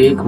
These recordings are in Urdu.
1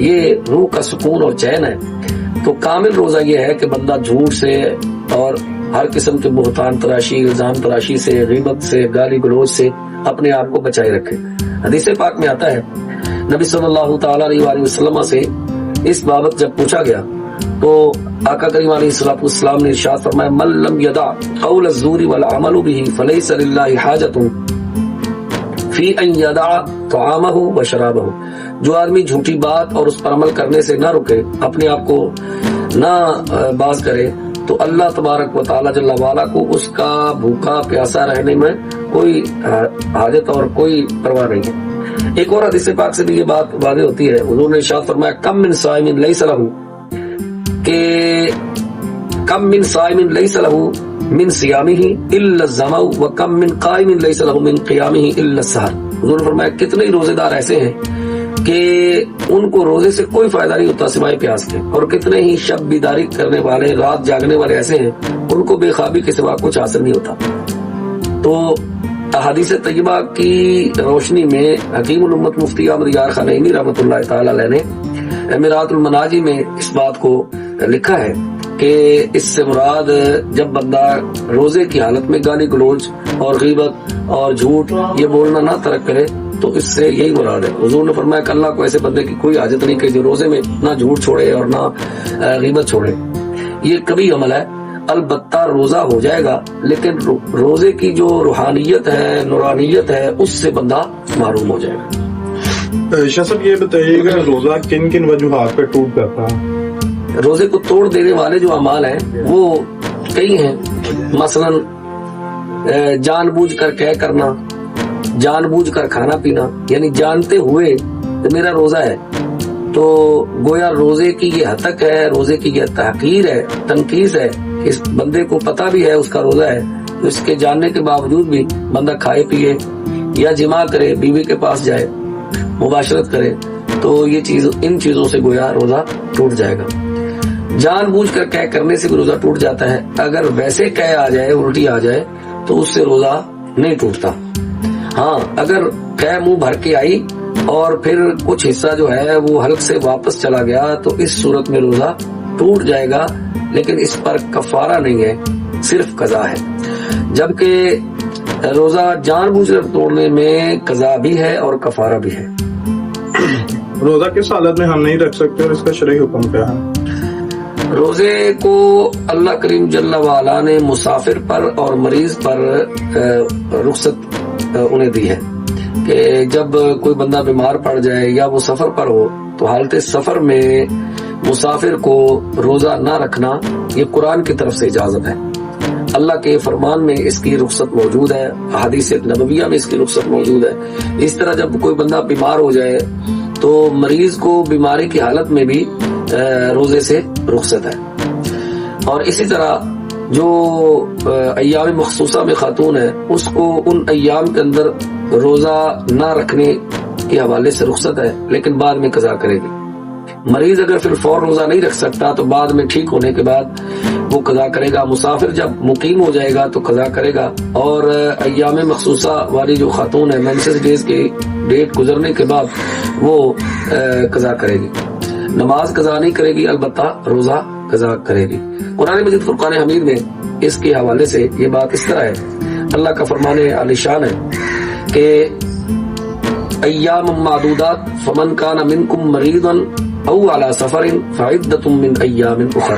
یہ روح کا سکون اور چین ہے۔ تو کامل روزہ یہ ہے کہ بندہ جھوٹ سے اور ہر قسم کے بہتان تراشی، الزام تراشی سے، غیبت سے، گالی گلوچ سے اپنے آپ کو بچائے رکھے۔ حدیث پاک میں آتا ہے نبی صلی اللہ تعالی علیہ وآلہ وسلم سے اس بابت جب پوچھا گیا تو آقا کریم علیہ الصلوۃ والسلام نے ارشاد فرمایا من لم یدع قول الزور والعمل به فلیس للہ حاجۃ فی ان یدع طعامہ وشرابہ، جو آدمی جھوٹی بات اور اس پر عمل کرنے سے نہ رکے، اپنے آپ کو نہ باز کرے، تو اللہ تبارک و تعالی جل وعلا کو اس کا بھوکا پیاسا رہنے میں کوئی حاجت اور کوئی پرواہ نہیں ہے۔ ایک اور حدیث پاک سے بھی یہ بات واضح ہوتی ہے، حضور نے ارشاد فرمایا کم من صائم لیس لہ، کہ کم من صائم لیس لہ من صیامہ الا الظمأ وکم من قائم لیس لہ من قیامہ الا السحر۔ حضور نے فرمایا کتنے ہی روزے دار ایسے ہیں کہ ان کو روزے سے کوئی فائدہ نہیں ہوتا سوائے پیاس کے، اور کتنے ہی شب بیداری کرنے والے، رات جاگنے والے ایسے ہیں ان کو بے خوابی کے سوا کچھ حاصل نہیں ہوتا۔ تو احادیث طیبہ کی روشنی میں حکیم الامت مفتی احمد یار خان نعیمی رحمۃ اللہ تعالی علیہ نے میرات المناجی میں اس بات کو لکھا ہے کہ اس سے مراد جب بندہ روزے کی حالت میں گالی گلوچ اور غیبت اور جھوٹ یہ بولنا نہ ترک کرے تو اس سے یہی مراد ہے۔ حضور نے فرمایا کہ اللہ کو ایسے بندے کی کوئی حاجت نہیں کہ جو روزے میں نہ جھوٹ چھوڑے اور نہ غیبت چھوڑے۔ یہ کبھی عمل ہے، البتہ روزہ ہو جائے گا لیکن روزے کی جو روحانیت ہے، نورانیت ہے، اس سے بندہ محروم ہو جائے گا۔ شاہ صاحب یہ بتائیے گا روزہ کن کن وجوہات پہ ٹوٹ جاتا ہے؟ روزے کو توڑ دینے والے جو اعمال ہیں وہ کئی ہیں، مثلا جان بوجھ کر کہہ کرنا، جان بوجھ کر کھانا پینا، یعنی جانتے ہوئے کہ میرا روزہ ہے تو گویا روزے کی یہ ہتک ہے، روزے کی یہ تحقیر ہے، تنقیص ہے، اس بندے کو پتہ بھی ہے اس کا روزہ ہے، اس کے جاننے کے باوجود بھی بندہ کھائے پیے یا جماع کرے، بیوی کے پاس جائے، مباشرت کرے، تو یہ چیز ان چیزوں سے گویا روزہ ٹوٹ جائے گا۔ جان بوجھ کر کہہ کرنے سے بھی روزہ ٹوٹ جاتا ہے، اگر ویسے کہہ آ جائے، الٹی آ جائے تو اس سے روزہ نہیں ٹوٹتا۔ ہاں اگر کہہ منہ بھر کے آئی اور پھر کچھ حصہ جو ہے وہ حلق سے واپس چلا گیا تو اس صورت میں روزہ ٹوٹ جائے گا، لیکن اس پر کفارہ نہیں ہے، صرف قضا ہے۔ جبکہ روزہ جان بوجھ کر توڑنے میں قضا بھی ہے اور کفارہ بھی ہے۔ روزہ کس حالت میں ہم نہیں رکھ سکتے اور اس کا شرعی حکم کیا ہے؟ روزے کو اللہ کریم جل وعلا نے مسافر پر اور مریض پر رخصت انہیں دی ہے کہ جب کوئی بندہ بیمار پڑ جائے یا وہ سفر پر ہو تو حالت سفر میں مسافر کو روزہ نہ رکھنا یہ قرآن کی طرف سے اجازت ہے، اللہ کے فرمان میں اس کی رخصت موجود ہے، احادیث نبویہ میں اس کی رخصت موجود ہے۔ اس طرح جب کوئی بندہ بیمار ہو جائے تو مریض کو بیماری کی حالت میں بھی روزے سے رخصت ہے۔ اور اسی طرح جو ایام مخصوصہ میں خاتون ہے اس کو ان ایام کے اندر روزہ نہ رکھنے کے حوالے سے رخصت ہے، لیکن بعد میں قضا کرے گی۔ مریض اگر پھر فور روزہ نہیں رکھ سکتا تو بعد میں ٹھیک ہونے کے بعد وہ قضا کرے گا، مسافر جب مقیم ہو جائے گا تو قضا کرے گا، اور ایام مخصوصہ والی جو خاتون ہے مینسس ڈیز کی ڈیٹ گزرنے کے بعد وہ قضا کرے گی، نماز قضا نہیں کرے گی، البتہ روزہ قضا کرے گی۔ قرآن مجید فرقان حمید میں اس کے حوالے سے یہ بات اس طرح ہے، اللہ کا فرمان عالی شان ہے کہ ایام معدودات فمن کان منکم مریضا او علی سفر فعدۃ من ایام اخر۔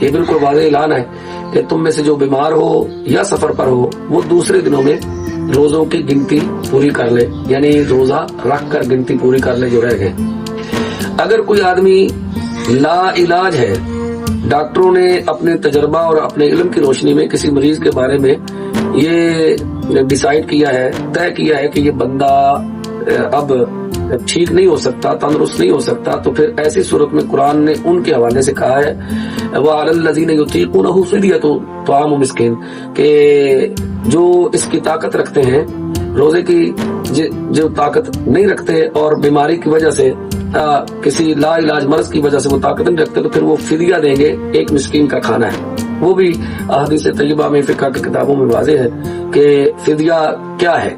یہ بالکل واضح اعلان ہے کہ تم میں سے جو بیمار ہو یا سفر پر ہو وہ دوسرے دنوں میں روزوں کی گنتی پوری کر لے، یعنی روزہ رکھ کر گنتی پوری کر لے جو رہ گئے۔ اگر کوئی آدمی لا علاج ہے، ڈاکٹروں نے اپنے تجربہ اور اپنے علم کی روشنی میں کسی مریض کے بارے میں یہ ڈیسائیڈ کیا ہے، طے کیا ہے کہ یہ بندہ اب ٹھیک نہیں ہو سکتا، تندرست نہیں ہو سکتا، تو پھر ایسی صورت میں قرآن نے ان کے حوالے سے کہا ہے وَعَلَى الَّذِينَ يُطِيقُونَهُ فِدْيَةٌ طَعَامُ مِسْكِينٍ، کہ جو اس کی طاقت رکھتے ہیں، روزے کی جو طاقت نہیں رکھتے اور بیماری کی وجہ سے کسی لا علاج مرض کی وجہ سے وہ طاقت نہیں رکھتے، تو پھر وہ فدیہ دیں گے، ایک مسکین کا کھانا ہے۔ وہ بھی احادیث طیبہ میں فقہ کی کتابوں میں واضح ہے کہ فدیہ کیا ہے،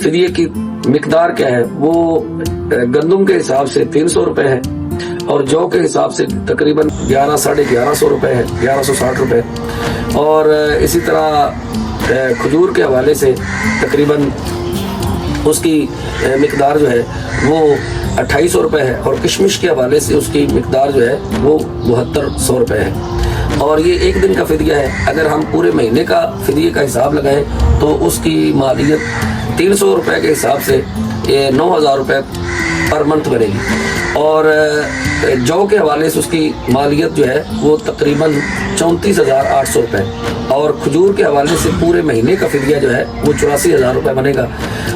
فدیے کی مقدار کیا ہے۔ وہ گندم کے حساب سے 300 روپے ہے، اور جو کے حساب سے تقریباً 1100-1150 روپے ہے، 1160 روپے. اور اسی طرح کھجور کے حوالے سے تقریباً اس کی مقدار جو ہے وہ 2800 روپے ہے، اور کشمش کے حوالے سے اس کی مقدار جو ہے وہ 7200 روپے ہے. اور یہ ایک دن کا فدیہ ہے. اگر ہم پورے مہینے کا فدیے کا حساب لگائیں تو اس کی مالیت 300 روپے کے حساب سے 9000 روپے پر منتھ بنے گی. اور جو کے حوالے سے اس کی مالیت جو ہے وہ تقریباً 34,800 روپے. اور کھجور کے حوالے سے پورے مہینے کا فدیہ جو ہے وہ 84,000 روپے بنے گا.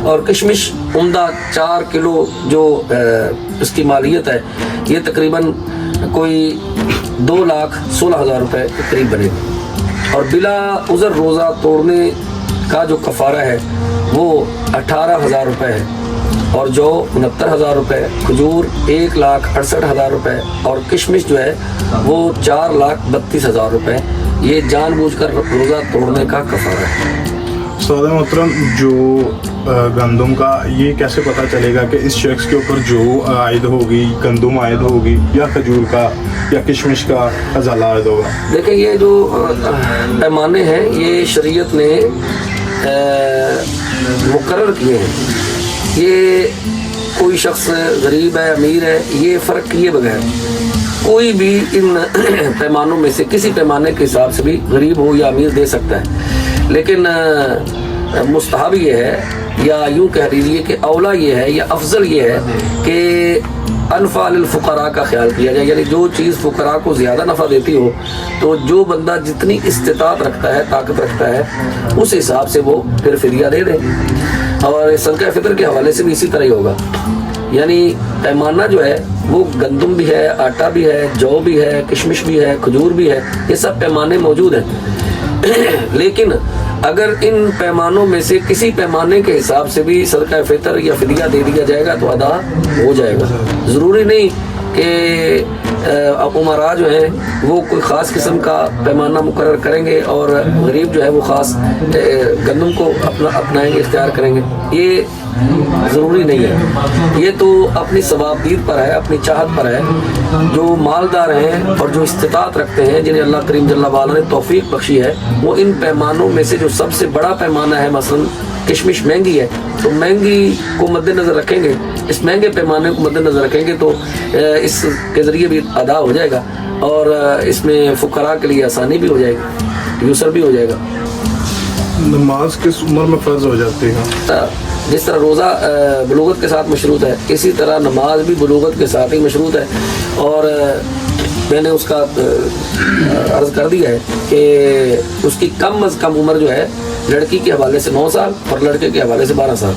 اور کشمش عمدہ 4 کلو جو اس کی مالیت ہے یہ تقریباً کوئی 2,16,000 روپے کے قریب بنے گا. اور بلا عذر روزہ توڑنے کا جو کفارہ ہے وہ 18,000 روپے ہے، اور جو 69,000 روپے، کھجور 1,68,000 روپے، اور کشمش جو ہے وہ 4,32,000 روپے. یہ جان بوجھ کر روزہ توڑنے کا کفارہ ہے. سعودہ محترم، جو گندم کا یہ کیسے پتہ چلے گا کہ اس شخص کے اوپر جو عائد ہوگی، گندم عائد ہوگی یا کھجور کا یا کشمش کا ازالہ عائد ہوگا؟ دیکھیں یہ جو پیمانے ہیں یہ شریعت نے مقرر کیے ہیں. یہ کوئی شخص غریب ہے، امیر ہے، یہ فرق کیے بغیر کوئی بھی ان پیمانوں میں سے کسی پیمانے کے حساب سے بھی غریب ہو یا امیر دے سکتا ہے. لیکن مستحب یہ ہے، یا یوں کہہ لیجیے کہ اولا یہ ہے یا افضل یہ ہے کہ انفع للفقراء کا خیال کیا جائے. یعنی جو چیز فقراء کو زیادہ نفع دیتی ہو تو جو بندہ جتنی استطاعت رکھتا ہے، طاقت رکھتا ہے، اس حساب سے وہ پھر فدیہ دے دے. اور صدقہ فطر کے حوالے سے بھی اسی طرح ہی ہوگا. یعنی پیمانہ جو ہے وہ گندم بھی ہے، آٹا بھی ہے، جو بھی ہے، کشمش بھی ہے، کھجور بھی ہے، یہ سب پیمانے موجود ہیں. لیکن اگر ان پیمانوں میں سے کسی پیمانے کے حساب سے بھی صدقہ فطر یا فدیہ دے دیا جائے گا تو ادا ہو جائے گا. ضروری نہیں کہ عمراء جو ہیں وہ کوئی خاص قسم کا پیمانہ مقرر کریں گے اور غریب جو ہے وہ خاص گندم کو اپنائیں گے، اختیار کریں گے. یہ ضروری نہیں ہے. یہ تو اپنی ثوابدید پر ہے، اپنی چاہت پر ہے. جو مالدار ہیں اور جو استطاعت رکھتے ہیں، جنہیں اللہ کریم جل وعلا نے توفیق بخشی ہے، وہ ان پیمانوں میں سے جو سب سے بڑا پیمانہ ہے، مثلا کشمش مہنگی ہے تو مہنگی کو مد نظر رکھیں گے، اس مہنگے پیمانے کو مد نظر رکھیں گے تو اس کے ذریعے بھی ادا ہو جائے گا، اور اس میں فقراء کے لیے آسانی بھی ہو جائے گی، یسر بھی ہو جائے گا. نماز کس عمر میں فرض ہو جاتی ہے؟ جس طرح روزہ بلوغت کے ساتھ مشروط ہے، اسی طرح نماز بھی بلوغت کے ساتھ ہی مشروط ہے. اور میں نے اس کا عرض کر دیا ہے کہ اس کی کم از کم عمر جو ہے لڑکی کے حوالے سے 9 سال اور لڑکے کے حوالے سے 12 سال.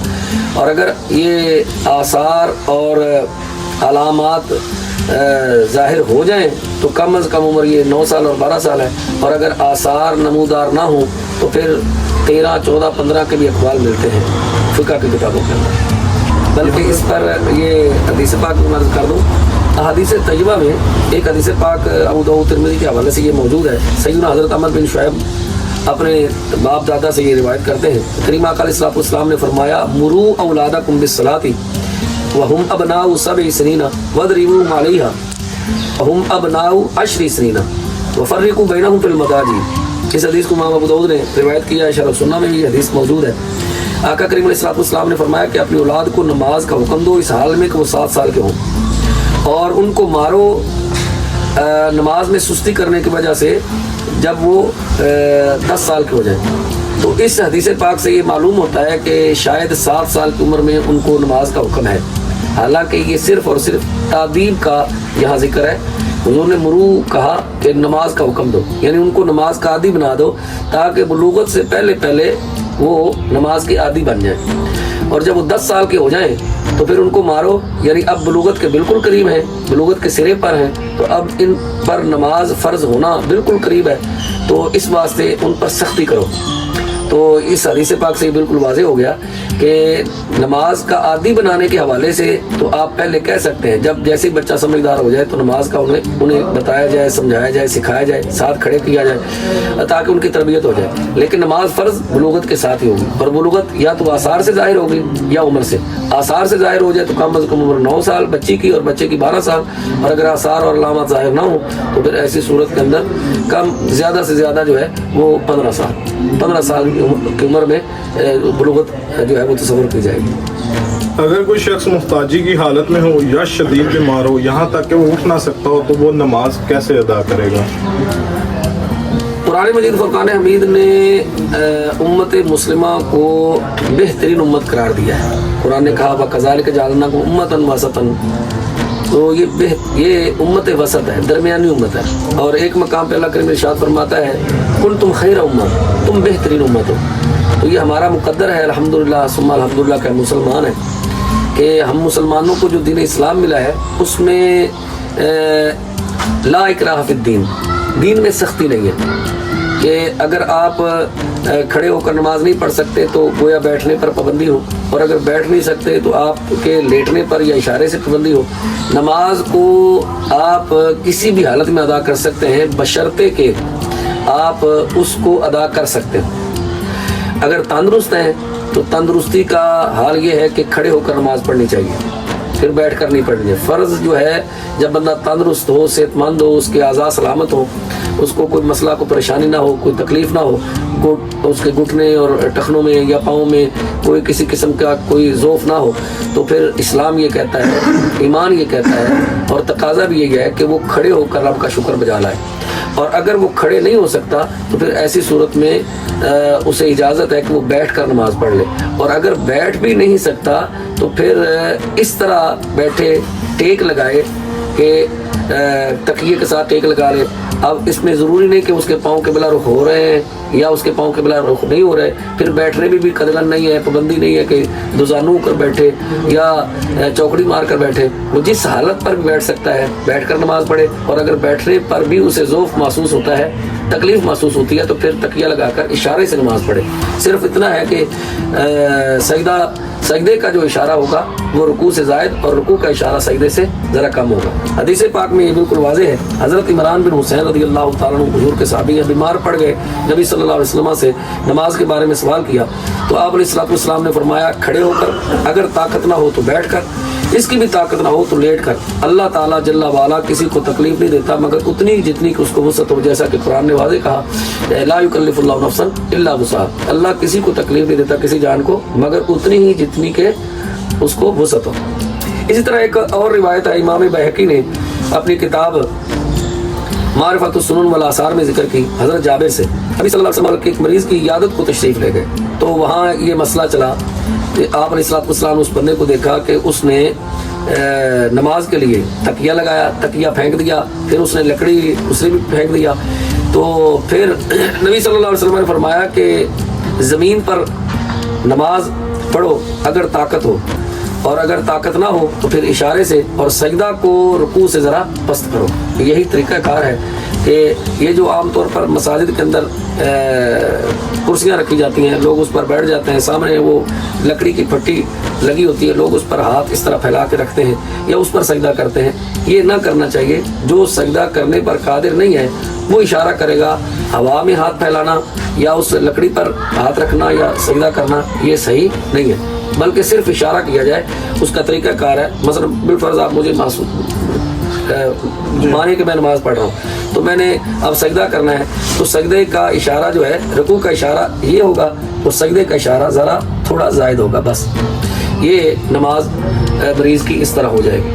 اور اگر یہ آثار اور علامات ظاہر ہو جائیں تو کم از کم عمر یہ 9 سال اور 12 سال ہے. اور اگر آثار نمودار نہ ہوں تو پھر 13، 14، 15 کے بھی اقوال ملتے ہیں فقہ کی کتابوں کے اندر. بلکہ اس پر یہ حدیث پاک میں عرض کر دوں، احادیث طیبہ میں ایک حدیث پاک ابو داؤد ترمذی کے حوالے سے یہ موجود ہے. سیدنا حضرت عمر بن شعیب اپنے باپ دادا سے یہ روایت کرتے ہیں، کریم آقا علیہ السلام نے فرمایا، مرو اولادکم بالصلاۃ وہم ابناء 7 سنین واضربوہم علیہا وہم ابناء 10 سنین وفرقوا بینہم فی المضاجع. اس حدیث کو امام ابو داؤد نے روایت کیا ہے، شرح السنہ میں یہ حدیث موجود ہے. آقا کریم علیہ السلام نے فرمایا کہ اپنی اولاد کو نماز کا حکم دو اس حال میں کہ وہ 7 سال کے ہوں، اور ان کو مارو نماز میں سستی کرنے کی وجہ سے جب وہ 10 سال کے ہو جائیں. تو اس حدیث پاک سے یہ معلوم ہوتا ہے کہ شاید 7 سال کی عمر میں ان کو نماز کا حکم ہے. حالانکہ یہ صرف اور صرف تعدیب کا یہاں ذکر ہے. حضور نے مرو کہا کہ نماز کا حکم دو، یعنی ان کو نماز کا عادی بنا دو تاکہ بلوغت سے پہلے وہ نماز کی عادی بن جائیں. اور جب وہ 10 سال کے ہو جائیں تو پھر ان کو مارو، یعنی اب بلوغت کے بالکل قریب ہیں، بلوغت کے سرے پر ہیں، تو اب ان پر نماز فرض ہونا بالکل قریب ہے، تو اس واسطے ان پر سختی کرو. تو تو اس حدیث پاک سے بالکل واضح ہو گیا کہ نماز کا عادی بنانے کے حوالے سے تو آپ پہلے کہہ سکتے ہیں جب جیسے ہی بچہ سمجھدار ہو جائے تو نماز کا انہیں بتایا جائے، سمجھایا جائے، سکھایا جائے، ساتھ کھڑے کیا جائے تاکہ ان کی تربیت ہو جائے. لیکن نماز فرض بلوغت کے ساتھ ہی ہوگی، اور بلوغت یا تو آثار سے ظاہر ہوگی یا عمر سے. آثار سے ظاہر ہو جائے تو کم از کم عمر 9 سال بچی کی اور بچے کی 12 سال، اور اگر آثار اور علامات ظاہر نہ ہو تو پھر ایسی صورت کے اندر کم زیادہ سے زیادہ جو ہے وہ 15 سال کی عمر میں بلوغت جو ہے وہ تصور کی جائے گی. اگر کوئی شخص محتاجی کی حالت میں ہو یا شدید بیمار ہو، یہاں تک کہ وہ اٹھ نہ سکتا ہو، تو وہ نماز کیسے ادا کرے گا؟ قرآن مجید فرقان حمید نے امت مسلمہ کو بہترین امت قرار دیا ہے. قرآن نے کہا وَكَذَلِكَ جَعَلْنَاكُمْ أُمَّةً وَسَطًا، تو یہ امت وسط ہے، درمیانی امت ہے. اور ایک مقام پہ اللہ کریم ارشاد فرماتا ہے كُنْتُمْ خَيْرَ أُمَّةٍ، تم بہترین امت ہو. تو یہ ہمارا مقدر ہے الحمدللہ ثم الحمدللہ کہ ہم مسلمان ہیں، کہ ہم مسلمانوں کو جو دین اسلام ملا ہے اس میں لا اکراہ فی الدین، دین میں سختی نہیں ہے کہ اگر آپ کھڑے ہو کر نماز نہیں پڑھ سکتے تو گویا بیٹھنے پر پابندی ہو، اور اگر بیٹھ نہیں سکتے تو آپ کے لیٹنے پر یا اشارے سے پابندی ہو. نماز کو آپ کسی بھی حالت میں ادا کر سکتے ہیں بشرطے کہ آپ اس کو ادا کر سکتے ہیں. اگر تندرست ہیں تو تندرستی کا حال یہ ہے کہ کھڑے ہو کر نماز پڑھنی چاہیے، پھر بیٹھ کر نہیں پڑھنی ہے. فرض جو ہے جب بندہ تندرست ہو، صحت مند ہو، اس کے اعضاء سلامت ہو، اس کو کوئی مسئلہ کوئی پریشانی نہ ہو، کوئی تکلیف نہ ہو، اس کے گھٹنے اور ٹخنوں میں یا پاؤں میں کوئی کسی قسم کا کوئی ضعف نہ ہو، تو پھر اسلام یہ کہتا ہے، ایمان یہ کہتا ہے اور تقاضا بھی یہ ہے کہ وہ کھڑے ہو کر رب کا شکر بجا لائے. اور اگر وہ کھڑے نہیں ہو سکتا تو پھر ایسی صورت میں اسے اجازت ہے کہ وہ بیٹھ کر نماز پڑھ لے. اور اگر بیٹھ بھی نہیں سکتا تو پھر اس طرح بیٹھے ٹیک لگائے کہ تکیے کے ساتھ ٹیک لگا لے. اب اس میں ضروری نہیں کہ اس کے پاؤں قبلہ رخ ہو رہے ہیں یا اس کے پاؤں قبلہ رخ نہیں ہو رہے، پھر بیٹھنے میں بھی قدغن نہیں ہے، پابندی نہیں ہے کہ دوزانو کر بیٹھے یا چوکڑی مار کر بیٹھے. وہ جس حالت پر بھی بیٹھ سکتا ہے بیٹھ کر نماز پڑھے، اور اگر بیٹھنے پر بھی اسے ضعف محسوس ہوتا ہے، تکلیف محسوس ہوتی ہے، تو پھر تکیہ لگا کر اشارے سے نماز پڑھے. صرف اتنا ہے کہ سجدے کا جو اشارہ ہوگا وہ رکوع سے زائد اور رکوع کا اشارہ سجدے سے ذرا کم ہوگا. حدیث پاک میں یہ بالکل واضح ہے. حضرت عمران بن حسین رضی اللہ تعالیٰ عنہ حضور کے صحابی ہیں، بیمار پڑ گئے، نبی صلی اللہ علیہ وسلم سے نماز کے بارے میں سوال کیا تو آپ علیہ السلام نے فرمایا کھڑے ہو کر، اگر طاقت نہ ہو تو بیٹھ کر، اس کی بھی طاقت نہ ہو تو لیٹ کر. اللہ تعالیٰ جل وعلا کسی کو تکلیف نہیں دیتا مگر اتنی جتنی کہ اس کو وسعت ہو، جیسا کہ قرآن نے واضح کہا لا یکلف اللہ نفسا الا وسعها، اللہ کسی کو تکلیف نہیں دیتا کسی جان کو مگر اتنی ہی جتنی کہ اس کو وسعت ہو. اسی طرح ایک اور روایت ہے، امام بہقی نے اپنی کتاب معرفت السنن والآثار میں ذکر کی حضرت جابر سے. نبی صلی اللہ علیہ وسلم کے ایک مریض کی عیادت کو تشریف لے گئے تو وہاں یہ مسئلہ چلا کہ آپ علیہ السلام نے اس بندے کو دیکھا کہ اس نے نماز کے لیے تکیہ لگایا، تکیہ پھینک دیا، پھر اس نے لکڑی اسے بھی پھینک دیا. تو پھر نبی صلی اللہ علیہ وسلم نے فرمایا کہ زمین پر نماز پڑھو اگر طاقت ہو، اور اگر طاقت نہ ہو تو پھر اشارے سے، اور سجدہ کو رکوع سے ذرا پست کرو. یہی طریقہ کار ہے کہ یہ جو عام طور پر مساجد کے اندر کرسیاں رکھی جاتی ہیں، لوگ اس پر بیٹھ جاتے ہیں، سامنے وہ لکڑی کی پھٹی لگی ہوتی ہے، لوگ اس پر ہاتھ اس طرح پھیلا کے رکھتے ہیں یا اس پر سجدہ کرتے ہیں. یہ نہ کرنا چاہیے. جو سجدہ کرنے پر قادر نہیں ہے وہ اشارہ کرے گا. ہوا میں ہاتھ پھیلانا یا اس لکڑی پر ہاتھ رکھنا یا سجدہ کرنا یہ صحیح نہیں ہے، بلکہ صرف اشارہ کیا جائے. اس کا طریقہ کار ہے، مثلا بالفرض آپ مجھے مانے کہ میں نماز پڑھ رہا ہوں تو میں نے اب سجدہ کرنا ہے، تو سجدے کا اشارہ جو ہے رکوع کا اشارہ یہ ہوگا اور سجدے کا اشارہ ذرا تھوڑا زائد ہوگا، بس یہ نماز مریض کی اس طرح ہو جائے گی.